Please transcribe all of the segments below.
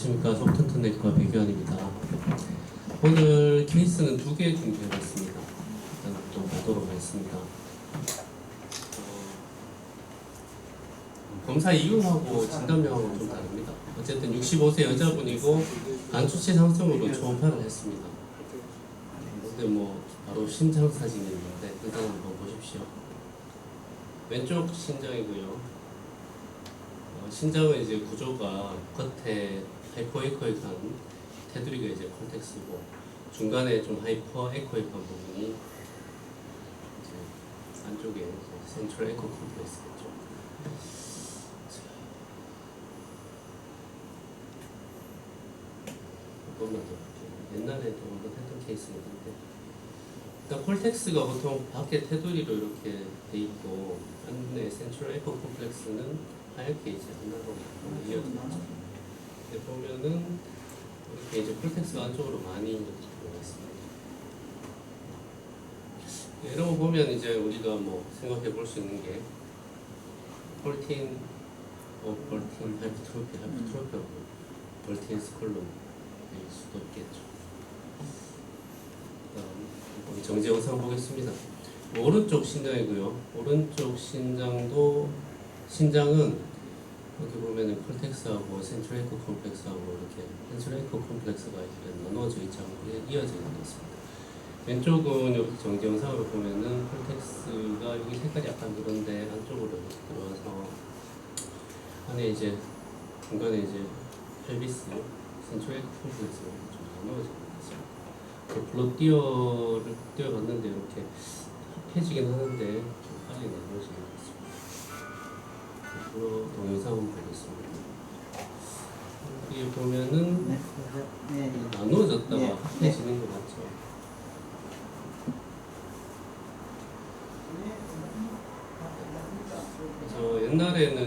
안녕하십니까. 속튼튼내과 백유환입니다. 오늘 케이스는 2개 준비해봤습니다. 일단 또 보도록 하겠습니다. 검사 이유하고 진단명하고 좀 다릅니다. 어쨌든 65세 여자분이고 간 수치 상승으로 초음파를 했습니다. 근데 뭐 바로 심장 사진이 있는데 일단 한번 보십시오. 왼쪽 심장이고요. 신장은 이제 구조가 겉에 하이퍼에코익한 테두리가 이제 콜텍스고 중간에 좀 하이퍼에코익한 부분이 이제 안쪽에 센트럴 에코 컴플렉스겠죠. 조금만 더 볼게요. 옛날에도 한번 했던 케이스가 있는데 일단 콜텍스가 보통 밖에 테두리로 이렇게 돼 있고 안에 센트럴 에코 컴플렉스는 하얗게 이제 하나로 이어져 있죠. 근데 보면은 이렇게 이제 콜텍스가 안쪽으로 많이 이렇게 들어가 있습니다. 이런 거 보면 이제 우리가 뭐 생각해 볼 수 있는 게 폴틴, 하이퍼트로피하고 볼틴 스콜론일 수도 있겠죠. 그다음 정지 영상 보겠습니다. 오른쪽 신장이고요. 오른쪽 신장은 여기 보면은 콜텍스하고 센트럴 에코 컴플렉스하고 이렇게 센트럴 에코 컴플렉스가 이렇게 나누어져 있지 않고 이어져 있는 것 같습니다. 왼쪽은 여기 정지 영상으로 보면은 콜텍스가 여기 색깔이 약간 그런데 안쪽으로 이렇게 들어와서 안에 이제 중간에 이제 펠비스, 센트럴 에코 컴플렉스가 좀 나누어져 있는 것 같습니다. 블록 띄어봤는데 이렇게 합해지긴 하는데 좀 빨리 나누어지는 것 같습니다. 동영상 한번 보겠습니다. 여기 보면은 나누어졌다가 합해지는 것 같죠. 그래서 옛날에는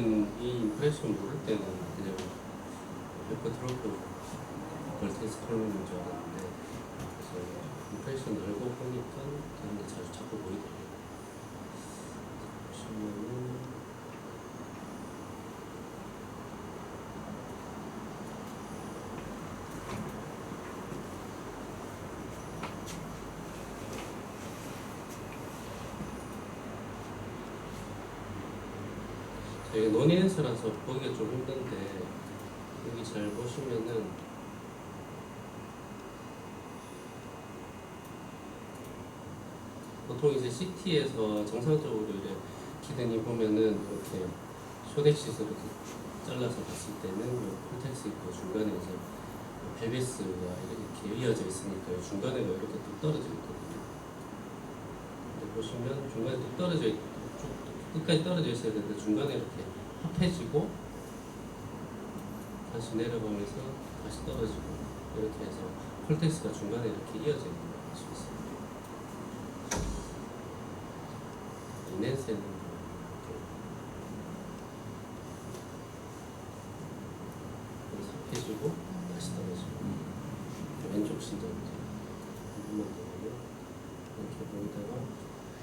이 임프레션 모를 때는 그냥 하이퍼트로피 볼틴 스콜론인 줄 알았는데 그래서 임프레션 알고 보니까 그런 게 자꾸 보이더라고요. 보시면은 이게 논이엔스라서 보기가 좀 힘든데 여기 잘 보시면은 보통 이제 CT에서 정상적으로 이렇게 키드니 보면은 이렇게 쇼덱시스로 이렇게 잘라서 봤을 때는 콜텍스 있고 중간에 이제 펠비스가 이렇게 이어져 있으니까 중간에가 이렇게 뚝 떨어져 있거든요. 근데 보시면 중간에 뚝 떨어져 있고 끝까지 떨어져 있어야 되는데 중간에 이렇게 합해지고 다시 내려가면서 다시 떨어지고 이렇게 해서 콜텍스가 중간에 이렇게 이어져 있는 걸 볼 수 있습니다. 이넨스에는 이렇게 합해지고 다시 떨어지고 왼쪽 신장입니다. 한 번만 더 보면 이렇게 보이다가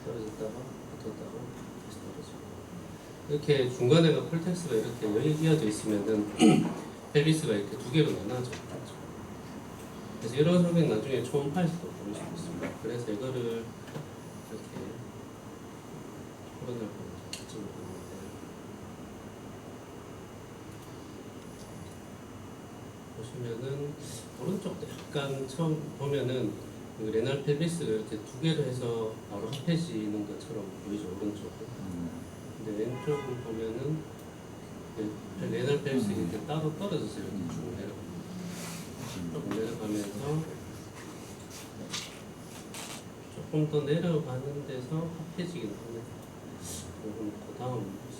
떨어졌다가 붙었다가 이렇게 중간에가 콜텍스가 이렇게 이어져 있으면은 펠비스가 이렇게 2개로 나눠져 있죠. 그래서 이런 소리는 나중에 초음파에서도 볼 수 있습니다. 그래서 이거를 이렇게 코로나를 찍어보는데 보시면은 오른쪽도 약간 처음 보면은 레날 펠비스가 이렇게 2개로 해서 바로 합해지는 것처럼 보이죠, 오른쪽은. 근데 왼쪽을 보면은 레날 펠비스가 이렇게 따로 떨어져서 이렇게 쭉 내려가면서 조금 더 내려가는 데서 합해지긴 합니다. 이건 그 다음 볼게요.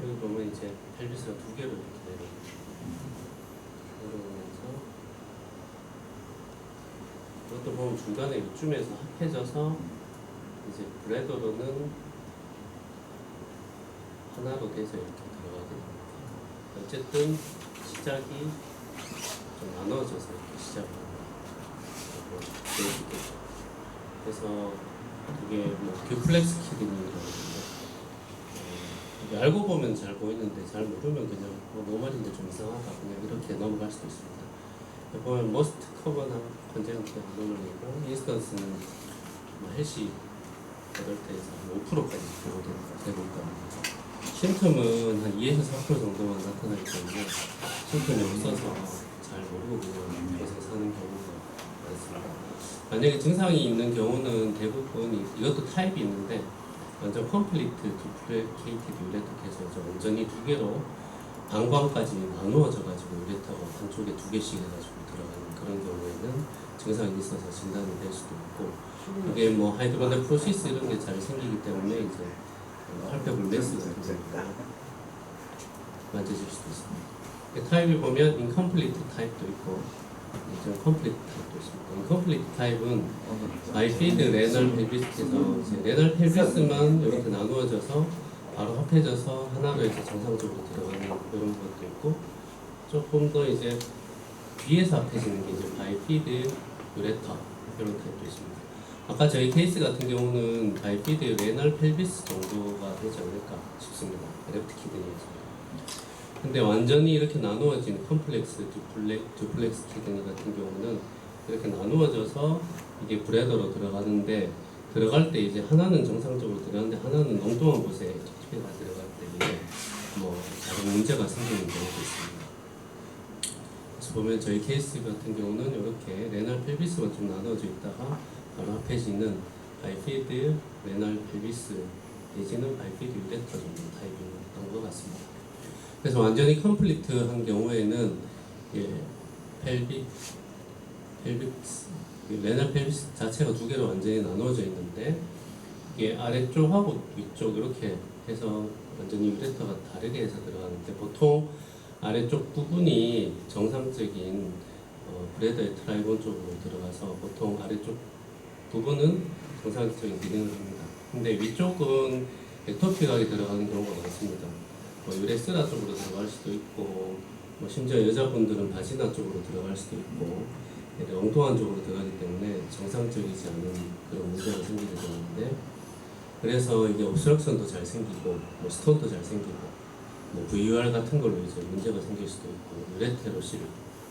여기 보면 이제 펠비스가 2개로 이렇게 내려오면서 이것도 보면 중간에 이쯤에서 합해져서 이제 브레더로는 하나로 돼서 이렇게 들어가게 됩니다. 어쨌든 시작이 좀 나눠져서 이렇게 시작합니다. 될 수 있겠죠. 그래서 이게 뭐 듀플렉스 키드니라고 하는데 이게 알고 보면 잘 보이는데 잘 모르면 그냥 뭐 말인데 좀 이상하다 그냥 이렇게 넘어갈 수도 있습니다. 보면 most common congenital anomaly고 인스턴스는 뭐 헬시 8대에서 5%까지 되고 있다. 심텀은 한 2에서 4% 정도만 나타나기 때문에 심텀이 없어서 잘 모르고 그냥 계속 사는 경우가 많습니다. 만약에 증상이 있는 경우는 대부분 이것도 타입이 있는데 완전 컴플리트 두플레케이티드 유레터해서 완전히 두 개로 방광까지 나누어져 가지고 유레터가 한쪽에 두 개씩 해가지고 들어가는 그런 경우에는 증상이 있어서 진단이 될 수도 있고 이게 뭐 하이드로네프로시스 이런 게 잘 생기기 때문에 이제 활벽을 메스 같은 경우가 만져질 수도 있습니다. 타입을 보면 incomplete 타입도 있고 컴플리트 타입도 있습니다. incomplete 타입은 바이피드 레널 펠비스에서 레널 펠비스만 이렇게 나누어져서 바로 합해져서 하나로 해서 정상적으로 들어가는 이런 것도 있고 조금 더 이제 뒤에서 합해지는 게 이제 바이피드 유레터 이런 타입도 있습니다. 아까 저희 케이스 같은 경우는 바이피드 레널 펠비스 정도가 되지 않을까 싶습니다. 레프트 키드니에서. 근데 완전히 이렇게 나누어진 컴플렉스 듀플렉스 키드니 같은 경우는 이렇게 나누어져서 이게 브레더로 들어가는데 들어갈 때 이제 하나는 정상적으로 들어가는데 하나는 엉뚱한 곳에 TP가 들어갈 때 이게 뭐 다른 문제가 생기는 경우도 있습니다. 그래서 보면 저희 케이스 같은 경우는 이렇게 레널 펠비스가 좀 나눠져 있다가 바로 합해지는 바이피드 레널 펠비스 내지는 바이피드 유레터 정도 타입이었던 것 같습니다. 그래서 완전히 컴플리트한 경우에는 레널 펠비스 자체가 두 개로 완전히 나눠져 있는데 이게 아래쪽하고 위쪽 이렇게 해서 완전히 유레터가 다르게 해서 들어가는데 보통 아래쪽 부분이 정상적인 브레더의 트라이본 쪽으로 들어가서 보통 아래쪽 부분은 정상적인 기능을 합니다. 근데 위쪽은 엑토피각이 들어가는 경우가 많습니다. 뭐 유레스라 쪽으로 들어갈 수도 있고 뭐 심지어 여자분들은 바지나 쪽으로 들어갈 수도 있고 엉뚱한 쪽으로 들어가기 때문에 정상적이지 않은 그런 문제가 생기게 되는데 그래서 이게 옵스트럭션도 잘 생기고 뭐 스톤도 잘 생기고 뭐 VUR 같은 걸로 이제 문제가 생길 수도 있고 유레테로실,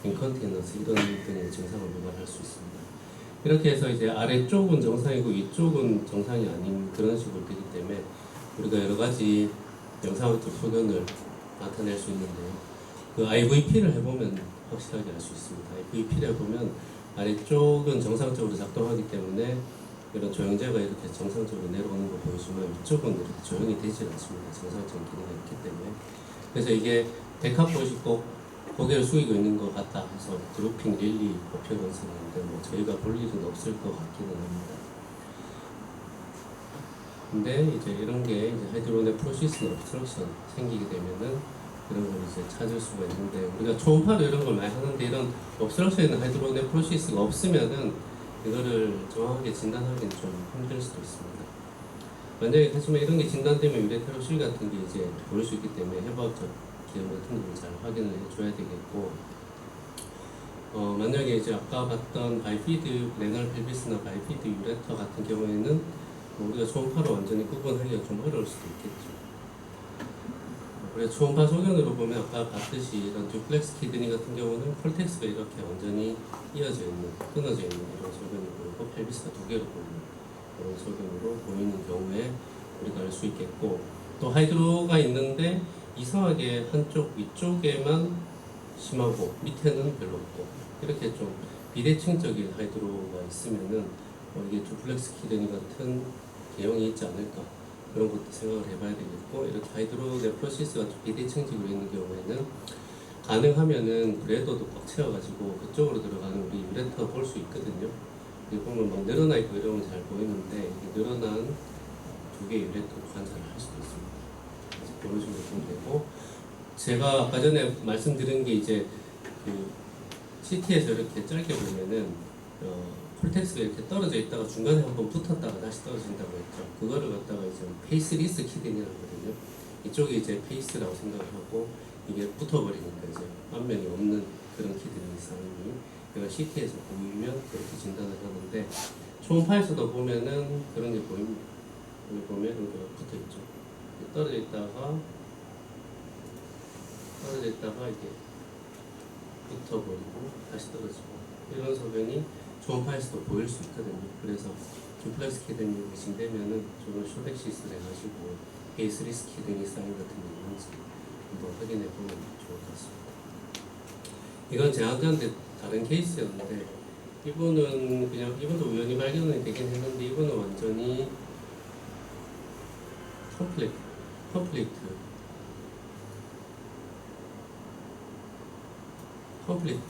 인컨티넌스 이런 등의 증상을 유발할 수 있습니다. 이렇게 해서 이제 아래쪽은 정상이고 위쪽은 정상이 아닌 그런 식으로 되기 때문에 우리가 여러 가지 영상학적 소견을 나타낼 수 있는데요. 그 IVP를 해보면 확실하게 알 수 있습니다. IVP를 해보면 아래쪽은 정상적으로 작동하기 때문에 이런 조영제가 이렇게 정상적으로 내려오는 거 보여주면 위쪽은 이렇게 조영이 되지 않습니다. 정상적인 기능이 있기 때문에. 그래서 이게 데카 보시고 고개를 숙이고 있는 것 같다 해서 드로핑 릴리 어피어런스인데 뭐 저희가 볼 일은 없을 것 같기는 합니다. 근데 이제 이런 게 이제 하이드로네프로시스나 옵스트럭션 생기게 되면은 이런 걸 이제 찾을 수가 있는데 우리가 초음파로 이런 걸 많이 하는데 이런 옵스트럭션이나 하이드로네프로시스가 없으면은 이거를 정확하게 진단하기는 좀 힘들 수도 있습니다. 만약에 하지만 이런 게 진단되면 유레테로실 같은 게 이제 보일 수 있기 때문에 해부학적 기형 같은 걸 잘 확인을 해줘야 되겠고 만약에 이제 아까 봤던 바이피드 레널 펠비스나 바이피드 유레터 같은 경우에는 우리가 초음파로 완전히 구분하기가 좀 어려울 수도 있겠죠. 그래서 초음파 소견으로 보면 아까 봤듯이 이런 듀플렉스 키드니 같은 경우는 콜텍스가 이렇게 완전히 이어져 있는, 끊어져 있는 이런 소견을 보이고 펠비스가 두 개로 보이는 그런 소견으로 보이는 경우에 우리가 알 수 있겠고 또 하이드로가 있는데 이상하게 한쪽 위쪽에만 심하고 밑에는 별로 없고 이렇게 좀 비대칭적인 하이드로가 있으면은 이게 듀플렉스 키드니 같은 개형이 있지 않을까 그런 것도 생각을 해봐야 되겠고 이렇게 하이드로네프로시스가 좀 비대칭적으로 있는 경우에는 가능하면은 브레더도 꽉 채워가지고 그쪽으로 들어가는 우리 유레터 볼 수 있거든요. 여기 보면 막 늘어나 있고 이러면 잘 보이는데 늘어난 두 개의 유레터 관찰을 할 수도 있습니다. 그래서 보여주면 좀 되고 제가 아까 전에 말씀드린 게 이제 그 CT에서 이렇게 짧게 보면은 콜텍스가 이렇게 떨어져 있다가 중간에 한번 붙었다가 다시 떨어진다고 했죠. 그거를 갖다가 이제 페이스리스 키드니라고 하거든요. 이쪽이 이제 페이스라고 생각을 하고 이게 붙어버리니까 이제 앞면이 없는 그런 키드니 상황이 내가 CT에서 보이면 그렇게 진단을 하는데 초음파에서도 보면은 그런 게 보입니다. 여기 보면 여기가 붙어 있죠. 떨어져 있다가 이렇게 붙어버리고 다시 떨어지고 이런 소변이 초음파에서도 보일 수 있거든요. 그래서 듀플렉스 키드니 의심되면은 저는 쇼렉시스를 해가지고 베이스리스 키드니 사인 같은 게 있는지 한번 확인해 보면 좋을 것 같습니다. 이건 제한자인데 다른 케이스였는데 이분은 그냥 이분도 우연히 발견이 되긴 했는데 이분은 완전히 컴플리트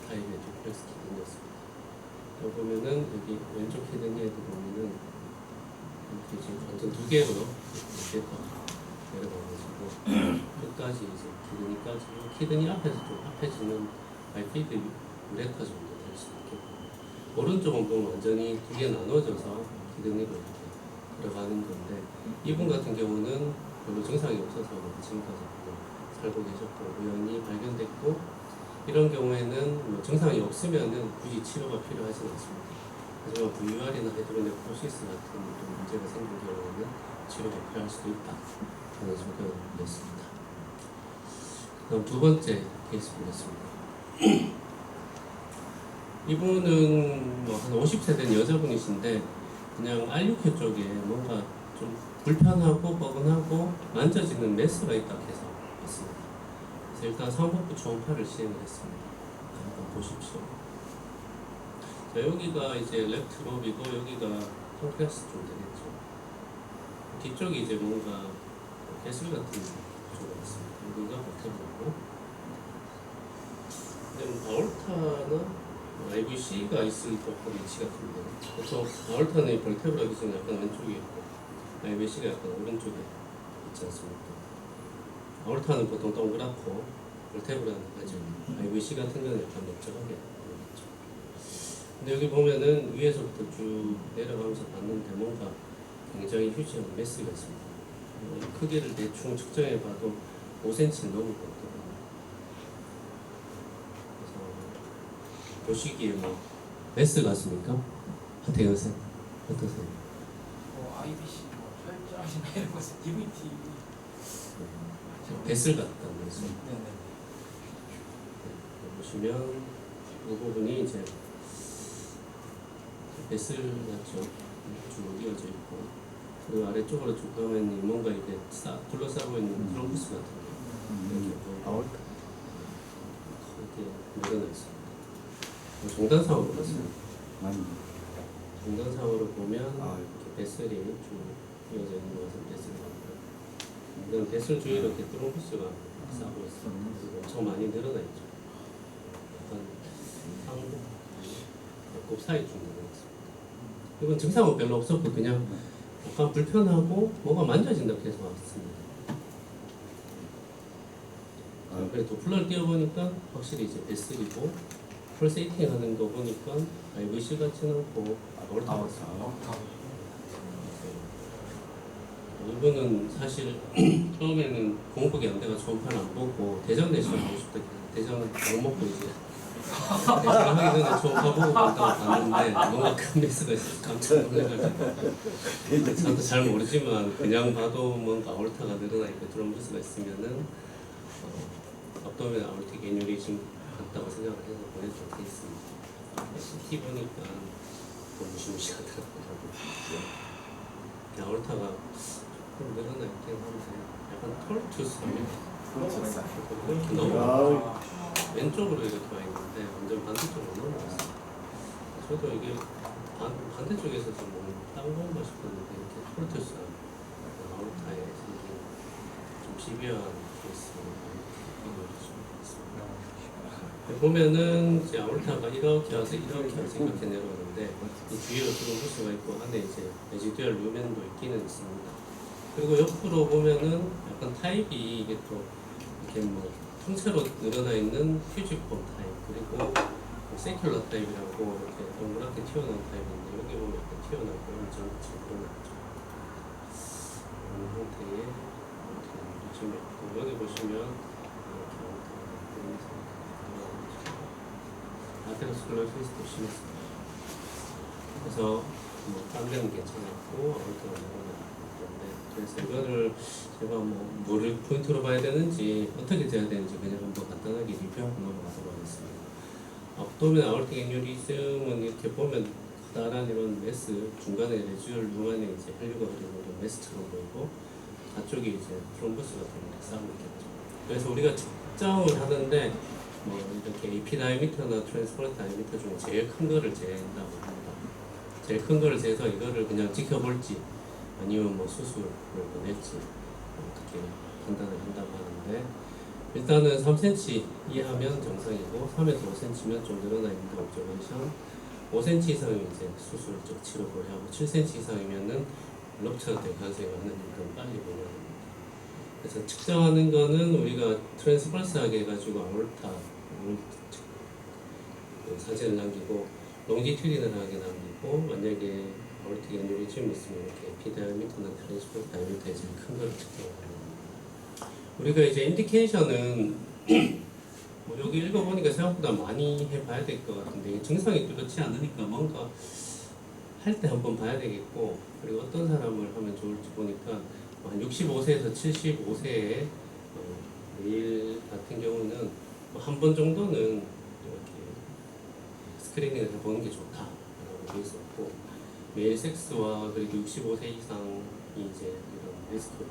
타입의 듀플렉스 키드니였습니다. 여기 보면은 여기 왼쪽 키드니에도 보면은 이렇게 지금 완전 두 개로 이렇게 내려가가지고 끝까지 이제 키드니까지 키드니 앞에서 좀 앞에지는 바이피드 유레타 정도 될 수 있겠고 오른쪽은 보면 완전히 두 개 나눠져서 키드니로 이렇게 들어가는 건데 이분 같은 경우는 별로 증상이 없어서 지금까지 살고 계셨고 우연히 발견됐고 이런 경우에는 뭐 증상이 없으면은 굳이 치료가 필요하지는 않습니다. 하지만 VUR이나 헤드로네프로시스 같은 좀 문제가 생긴 경우에는 치료가 필요할 수도 있다. 저는 소견을 드렸습니다. 그럼 두 번째 케이스 보겠습니다. 이분은 뭐 한 50세 된 여자분이신데 그냥 R6회 쪽에 뭔가 좀 불편하고 뻐근하고 만져지는 메스가 있다 해서 왔습니다. 그래서 일단 상복부 초음파를 시행을 했습니다. 한번 보십시오. 자, 여기가 이제 랩트 롭이고 여기가 펑크레스 좀 되겠죠. 뒤쪽이 이제 뭔가 개술 같은 구조가 있습니다. 여기가 버텨보고 아orta나 IVC가 있을 법한 위치 같은데 보통 아orta는 벌테브라 기준은 약간 왼쪽에 있고 IVC가 약간 오른쪽에 있지 않습니까? 아orta는 보통 동그랗고 벌테브라는 아주 IVC 같은 경우는 약간 넓적하게 보이죠. 근데 여기 보면은 위에서부터 쭉 내려가면서 봤는데 뭔가 굉장히 휴지한 메스가 있습니다. 크기를 대충 측정해 봐도 5cm 넘을 것 같거든요. 그래서 보시기에 뭐 메스 같습니까? 하태경 쌤 어떠세요? IBC 뭐 혈장이나 이런 것은 DVT 뱃을 같다는 메스. 네네. 보시면 이 부분이 이제 뱃을 같죠. 쭉 이어져 있고 그리고 아래쪽으로 쭉 가면 뭔가 이렇게 둘러싸고 있는 트럼프스 같은 게 이렇게 보이고 크게 늘어나 있습니다. 종단상으로 봤습니다. 종단상으로 보면 이렇게 뱃슬이 쭉 이어져 있는 것은 뱃슬이고요. 이건 뱃슬 주위에 이렇게 트럼프스가 싸고 있습니다. 그리고 엄청 많이 늘어나 있죠. 약간 상복, 배꼽 사이쯤 늘어나 있습니다. 이건 증상은 별로 없었고 그냥 약간 불편하고 뭐가 만져진다고 해서 왔습니다. 그래도 도플러를 띄워보니까 확실히 이제 뱃슬이고 펄세이팅 하는 거 보니까 IVC 같지는 않고 아orta 같습니다. 이분은 사실 처음에는 공복이 안 돼가 초음파를 안 보고 대장 내시경 보고 싶다 대장을 안 먹고 이제 대장 하기 전에 초음파 보고 간다고 봤는데 뭔가 큰 메스가 있어서 깜짝 놀라가지고 저도 잘 모르지만 그냥 봐도 뭔가 아orta가 늘어나 있고 트럼보스가 있으면은 압도멘 아ortic 애뉴리즘 같다고 생각을 해서 보냈던 케이스입니다. CT 보니까 너무 무시무시하더라고요. 아orta가 조금 늘어나 있긴 한데 약간 털투스입니다. 이렇게 넘어 왼쪽으로 이렇게 와 있는데 완전 반대쪽으로 넘어갔어요. 저도 이게 반대쪽에서 좀 다른 건가 싶었는데 이렇게 털투스가 아orta에 생긴 좀 시비한 케이스로 보면은 이제 아orta가 이렇게 와서 이렇게 내려오는데 이 뒤로 트럼보스가 있고 안에 이제 레지듀얼 루멘도 있기는 있습니다. 그리고 옆으로 보면은 약간 타입이 이게 또 이렇게 뭐 통째로 늘어나 있는 퓨지폼 타입 그리고 세큘러 타입이라고 이렇게 동그랗게 튀어나온 타입인데 여기 보면 약간 튀어나오고 엄청 늘어나죠. 이런 형태의 여기 보시면 아테로스클로시스도 심했습니다. 그래서 딴 데는 괜찮았고 아무튼 그래서 이거를 제가 뭐를 포인트로 봐야 되는지 어떻게 돼야 되는지 그냥 한번 간단하게 리뷰하고 넘어가도록 하겠습니다. 압도면 아ortic aneurysm은 이렇게 보면 커다란 이런 메스 중간에 레지얼 루만에 이제 혈류가 흐르는 이런 메스처럼 보이고 앞쪽에 이제 트롬보스 같은 게 쌓고 있겠죠. 그래서 우리가 측정을 하는데 이렇게 AP 다이미터나 트랜스퍼런트 다이미터 중에 제일 큰 거를 재는다고 합니다. 제일 큰 거를 재서 이거를 그냥 지켜볼지 아니면 수술을 보낼지 어떻게 판단을 한다고 하는데 일단은 3cm 이하면 정상이고 3에서 5cm면 좀 늘어나 있는 옵저베이션 5cm 이상이면 이제 수술적 치료 고려하고 7cm 이상이면은 럽처가 될 가능성이 많으니까 빨리 보내야 됩니다. 그래서 측정하는 거는 우리가 트랜스퍼런스하게 해가지고 아올타 사진을 남기고 롱지튜디널하게 남기고 만약에 아올틱 에뉴리즘이 있으면 이렇게 에피다이미터나 트랜스퍼런스 다이미터에 제일 큰 걸 측정하는 우리가 이제 인디케이션은 여기 읽어보니까 생각보다 많이 해봐야 될 것 같은데 증상이 뚜렷지 않으니까 뭔가 할 때 한번 봐야 되겠고 그리고 어떤 사람을 하면 좋을지 보니까 한 65세에서 75세의 메일 같은 경우는 한 번 정도는 이렇게 스크리닝을 해보는 게 좋다라고 되어 있었고 메일 섹스와 그리고 65세 이상이 이제 이런 리스크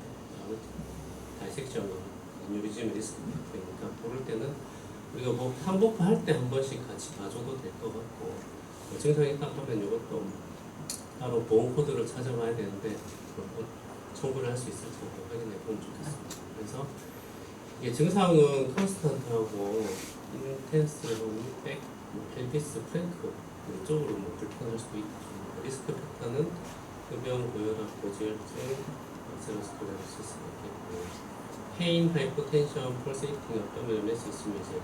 다이섹션 뉴리즘 리스크 팩터니까 그럴 때는 우리가 한복파 할 때 한 번씩 같이 봐줘도 될 것 같고 증상이 딱 하면 이것도 따로 보험 코드를 찾아봐야 되는데 청구를 할 수 있을지 확인해 보면 좋겠습니다. 그래서 이게 증상은 컨스턴트하고 인텐스하고 백, 펠비스, 프랭크 이쪽으로 불편할 수도 있고 리스크 팩터는 흡연, 고혈압, 고지혈증, 아테로스클로시스가 있겠고 페인, 하이포텐션, 폴세이팅 어떤 메시 있으면 이제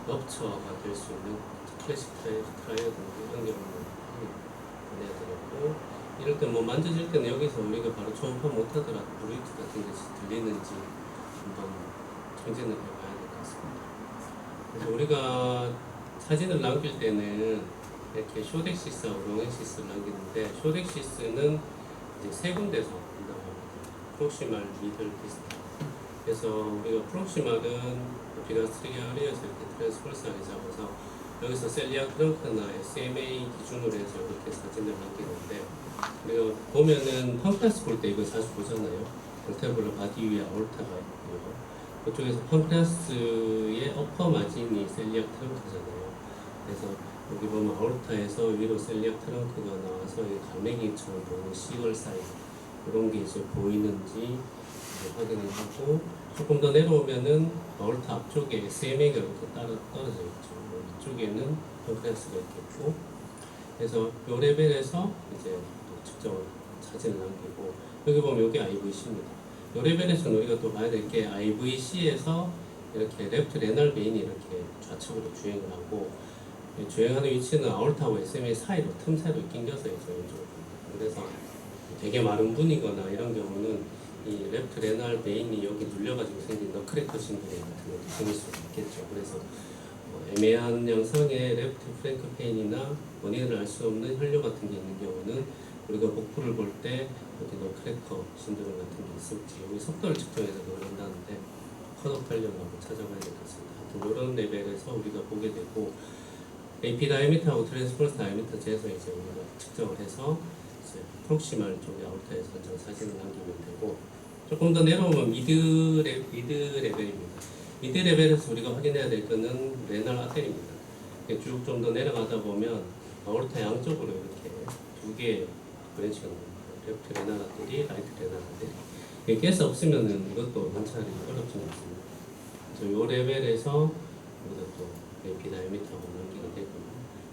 럽처가 될 수 있는 클래식 트라이어드 이런 경우는 보내야 되겠고 이럴 때 만져질 때는 여기서 우리가 바로 초음파 못하더라도 브루이트 같은 것이 들리는지 한번 청진을 해봐야 될 것 같습니다. 그래서 우리가 사진을 남길 때는 이렇게 쇼덱시스하고 롱엑시스를 남기는데 쇼덱시스는 이제 세 군데서 한다고 합니다. 프록시말, 미들, 디스탈. 그래서 우리가 프록시말은 비가스트리아리에서 이렇게 트랜스펄스하게 잡아서 여기서 셀리악 트렁크나 SMA 기준으로 해서 이렇게 사진을 남기는데 우리가 보면은 펑크레스 볼 때 이거 자주 보잖아요. vertebral 바디 위에 아올타가 있고요. 그쪽에서 펑크레스의 어퍼 마진이 셀리악 트렁크잖아요. 그래서 여기 보면 아올타에서 위로 셀리악 트렁크가 나와서 갈매기처럼 보이는 시글 사이즈 이런 게 이제 보이는지 확인을 하고 조금 더 내려오면은 아올타 앞쪽에 SMA가 이렇게 떨어져 있죠. 이쪽에는 펑크레스가 있겠고 그래서 이 레벨에서 이제 측정을 사진을 남기고 여기 보면 이게 IVC입니다. 이 레벨에서는 우리가 또 봐야 될 게 IVC에서 이렇게 레프트 레날 베인이 이렇게 좌측으로 주행을 하고 주행하는 위치는 아올타하고 SMA 사이로 틈새로 낑겨서 있어요. 그래서 되게 마른 분이거나 이런 경우는 이 레프트 레날 베인이 여기 눌려가지고 생긴 너크래커 신드롬 같은 것도 생길 수 있겠죠. 그래서 애매한 양상의 레프트 프랭크 페인이나 원인을 알 수 없는 혈뇨 같은 게 있는 경우는 우리가 복부를 볼 때 여기 너크래커 신드롬 같은 게 있을지 여기 속도를 측정해서 그걸 한다는데 컷업 하려고 한번 찾아봐야 되겠습니다. 하여튼 이런 레벨에서 우리가 보게 되고 AP 다이미터하고 트랜스퍼런스 다이미터 재서 이제 우리가 측정을 해서 이제 프록시말 쪽에 아울타에서 한 장 사진을 남기면 되고 조금 더 내려오면 미드 레벨입니다. 미드 레벨에서 우리가 확인해야 될 거는 레날 아테리입니다. 쭉 좀 더 내려가다 보면 아올타 양쪽으로 이렇게 두 개의 브랜치가 나옵니다. 레프트 레날 아테리, 라이트 레날 아테리. 가스 없으면은 이것도 관찰이 어렵지는 않습니다. 그래서 이 레벨에서 우리가 또 AP 다이미터하고 남기게 되고요.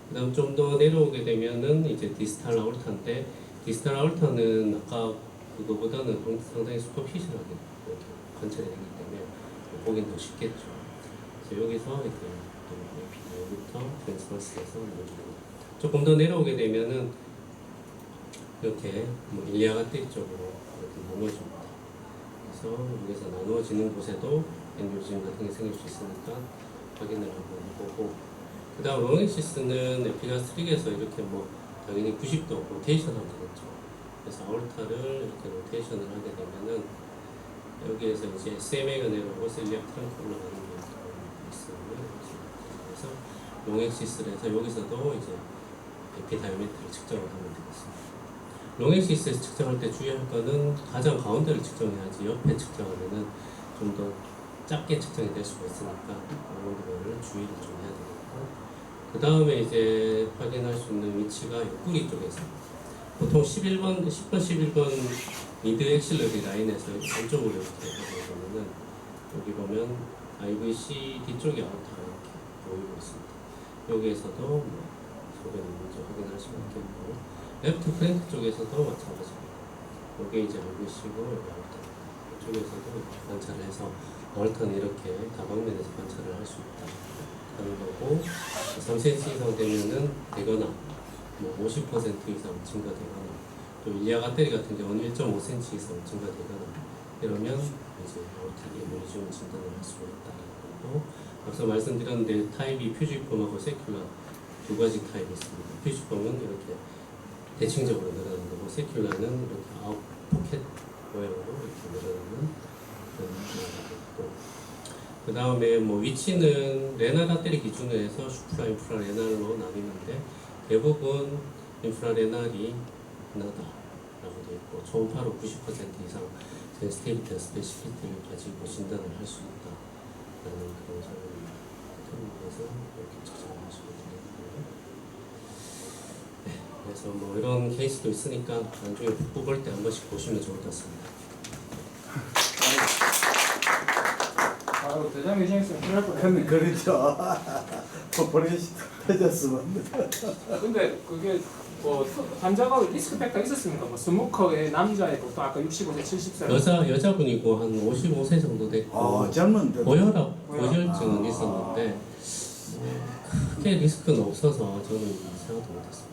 그 다음 좀 더 내려오게 되면은 이제 디스탈 아올타인데 디스탈 아올타는 아까 그거보다는 상당히 슈퍼피셜하게 관찰이 되기 때문에 보긴 더 쉽겠죠. 그래서 여기서 이렇게 AP부터 트랜스퍼스에서 조금 더 내려오게 되면은 이렇게 일리아 가띠 쪽으로 이렇게 나누어집니다. 그래서 여기서 나누어지는 곳에도 엔유즘 같은 게 생길 수 있으니까 확인을 한번 해보고 그 다음 롱엑시스는 에피가스트릭에서 이렇게 뭐 당연히 90도 로테이션 하면 되겠죠. 그래서 아올타를 이렇게 로테이션을 하게 되면은 여기에서 이제 SMA가 내려오고 셀리악 트렁크 올라가는 게 있어요. 그래서 롱엑시스를 해서 여기서도 이제 에피 다이아미터를 측정을 하면 되겠습니다. 롱엑시스에서 측정할 때 주의할 거는 가장 가운데를 측정해야지 옆에 측정하면은 좀 더 작게 측정이 될 수가 있으니까 그런 거를 주의를 좀 해야 되겠고, 그 다음에 이제 확인할 수 있는 위치가 옆구리 쪽에서 보통 10번, 11번 미드 엑실러리 라인에서 안쪽으로 이렇게 보면은 여기 보면 IVC 뒤쪽에 아웃타가 이렇게 보이고 있습니다. 여기에서도 뭐 소변 있는지 확인할 수가 있겠고, 레프트 프랭크 쪽에서도 마찬가지입니다. 여기 이제 IVC고 여기 아웃타 이쪽에서도 관찰을 해서 아웃타는 이렇게 다방면에서 관찰을 할 수 있다 하는 거고, 3cm 이상 되면은 되거나 뭐 50% 이상 증가되거나, 또 일리아 아테리 같은 경우는 1.5cm 이상 증가되거나 이러면 이제 아우틱의 뇌리중 진단을 할 수가 있다는 거고, 앞서 말씀드렸는데 타입이 퓨지폼하고 세큘라 두 가지 타입이 있습니다. 퓨지폼은 이렇게 대칭적으로 늘어나는 거고, 세큘라는 이렇게 아웃 포켓 모양으로 이렇게 늘어나는 그런 모양이 있고, 그 다음에 뭐 위치는 레날 아테리 기준으로 해서 슈프라 인프라 레날로 나뉘는데, 대부분 인프라 레날이 하나다라고 되어 있고, 초음파로 90% 이상 센시티비티와 스페시피티를 가지고 진단을 할 수 있다라는 그런 점입니다. 그래서 이렇게 측정하시면 되겠고요. 네, 그래서 뭐 이런 케이스도 있으니까 나중에 북부 볼 때 한 번씩 보시면 좋을 것 같습니다. 아유, 대장 의심했으면 큰일 날 뻔했네. 그렇죠. 버퍼레이션 터졌으면. 근데 그게 뭐 환자가 리스크 팩터가 있었습니까? 뭐 스모커의 남자의 보통 아까 65세, 70세 여자분이고 한 55세 정도 됐고, 젊은데. 고혈증은 있었는데 크게 리스크는 없어서 저는 생각도 못했습니다.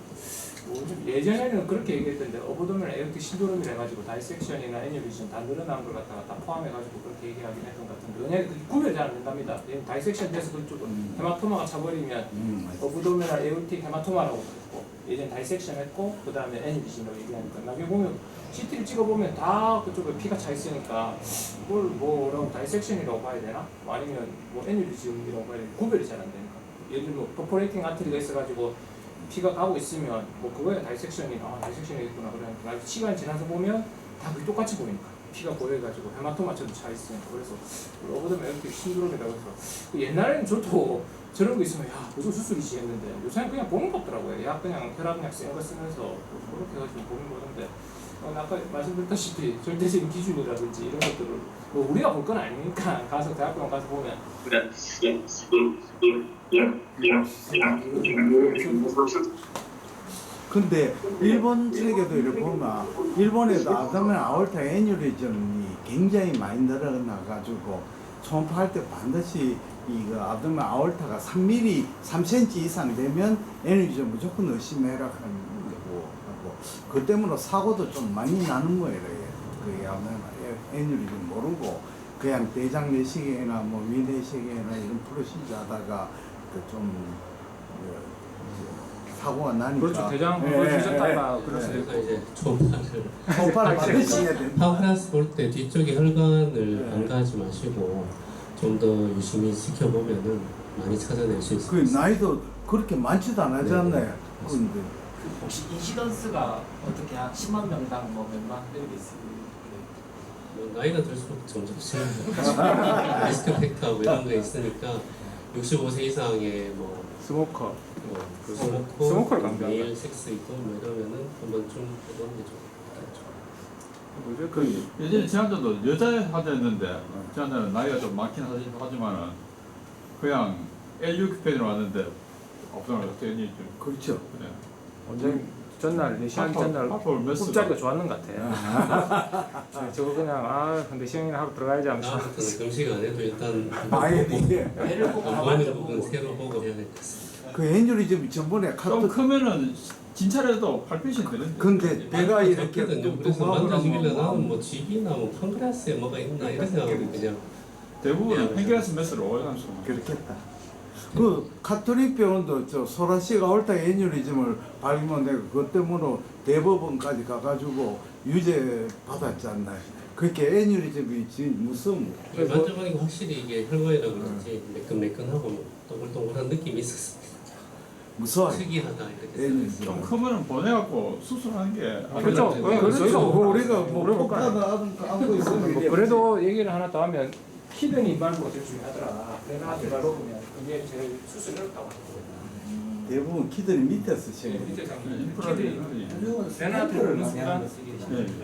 예전에는 그렇게 얘기했던데 어버도면 에어틱 신도롬이라 해가지고 다이섹션이나 애니비전 다 늘어난 걸 갖다가 다 포함해가지고 그렇게 얘기하긴 했던 것 같은데, 왜냐하면 그게 구별이 잘 안 된답니다. 다이섹션 돼서 그쪽은 헤마토마가 차버리면 어버도메랄 에어틱 헤마토마라고 그랬고, 예전 다이섹션 했고 그 다음에 애니비전으로 얘기하니까 나중에 보면 CT를 찍어보면 다 그쪽에 피가 차 있으니까 그걸 뭐라고 다이섹션이라고 봐야 되나? 뭐 아니면 뭐 애니비전이라고 봐야 되나? 구별이 잘 안 되니까. 예를 들면 뭐 퍼포레이팅 아트리가 있어가지고 피가 가고 있으면 뭐 그거에 다이섹션이 다이섹션이 있구나 그러니까 시간이 지나서 보면 다 그게 똑같이 보이니까 피가 보여가지고 헤마토마처럼 차 있으니까, 그래서 어버더면 이렇게 신드롬이라고 해서 옛날에는 저도 저런 거 있으면 야 무슨 수술이지 했는데, 요새는 그냥 보는 거 없더라고요. 약 그냥 혈압약 센 거 쓰면서 그렇게 해가지고 보는 거던데, 아까 말씀드렸다시피 절대적인 기준이라든지 이런 것들을 뭐 우리가 볼 건 아니니까 가서 대학병원 가서 보면 근데 일본 세계도 이렇게 보면 일본에도 아브도멘 아올타 애뉴리즘이 굉장히 많이 늘어나가지고 초음파할 때 반드시 이거 아브도멘 아올타가 3mm, 3cm 이상 되면 애뉴리즘 무조건 의심해라 하는 거고, 그 때문에 사고도 좀 많이 나는 거예요. 그 아브도멘 애뉴리즘 모르고 그냥 대장 내시경이나 뭐 위내시경이나 이런 프로시저 하다가 좀 사고가 나니까. 그렇죠. 대장 보여주셨다가 그래서 그래서 이제 초음파를 반드시 해야 된다. 파워클래스 볼 때 뒤쪽에 혈관을 네. 안 가지 마시고 좀 더 유심히 지켜보면은 많이 찾아낼 수 그 있습니다. 나이도 그렇게 많지도 않았잖아요. 네. 근데 혹시 인시던스가 어떻게 한 10만 명당 뭐 몇만 이렇게 있어요? 뭐 나이가 들수록 점점 심해져요. 리스크 팩터하고 이런 게 있으니까 65세 이상의 뭐 스모커 스모커, 스모커를 강조한다. 메일 섹스 있고 뭐 이러면은 한번 좀 해보는 게 좋겠죠. 뭐죠? 그 예전에 지난주도 여자 환자였는데 지난주는 나이가 좀 많긴 하지만은 그냥 L6 편으로 왔는데 없어요. 어떻게 했니? 그렇죠. 그래. 원장님 전날 내시경 전날 파포를 몇 꿀자리가 좋았는 것 같아. 저거 그냥 내시경이나 하러 들어가야지 하면서 다음부터는 금식 안 해도 일단 아예 이게 배를 보고 보는 가만히 부분 보고 새로 보고 해야 될 것 같습니다. 그 애뉴리즘이 전번에 좀 카드 크면은 진찰해도 8핏이 되는데. 근데 배가 이렇게 그래서 뚱뚱하고 만져주길래 나는 나면 뭐 집이나 뭐 판크레스에 뭐가 있나 이런 생각하고 그냥 대부분은 팽크레스 메스를 오해하면서 그렇겠다. 그 카톨릭 병원도 저 소라식 아orta 애뉴리즘을 발견해내고 그것 때문에 대법원까지 가가지고 유죄 받았지 않나요? 그렇게 애뉴리즘이 지금 무서운 거. 만져보니까 확실히 이게 혈관이라 그런지 매끈매끈하고 동글동글한 느낌이 있었습니다. 무서워요. 특이하다 이렇게 애뉴리즘. 좀 크면은 보내갖고 수술하는 게 그렇죠. 그렇죠. 저희가 뭐 우리가 뭐 모르고 폭파다 안고 있으면 뭐 그래도 얘기를 하나 더 하면 키드니 말고 제일 중요하더라. 레나트 말고 보면 그게 제일 수술이 어렵다고 하더라고요. 대부분 키들이 밑에서 네, 치는 밑에 거예요. 장면. 키드니 레나트를 오는 순간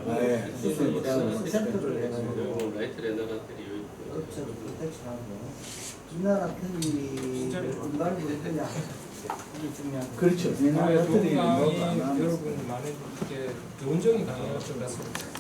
아, 예. 센터를 해가지고 라이트 레나라들이 업체도 프로텍션하고 우리나라 편이 관리 됐느냐 이게 중요한 거. 그렇죠. 아, 우리나라 좋은 들이 뭐가 안 강의 하면서. 여러분 많은 이렇게 교훈적인 강의가 좀 같습니다.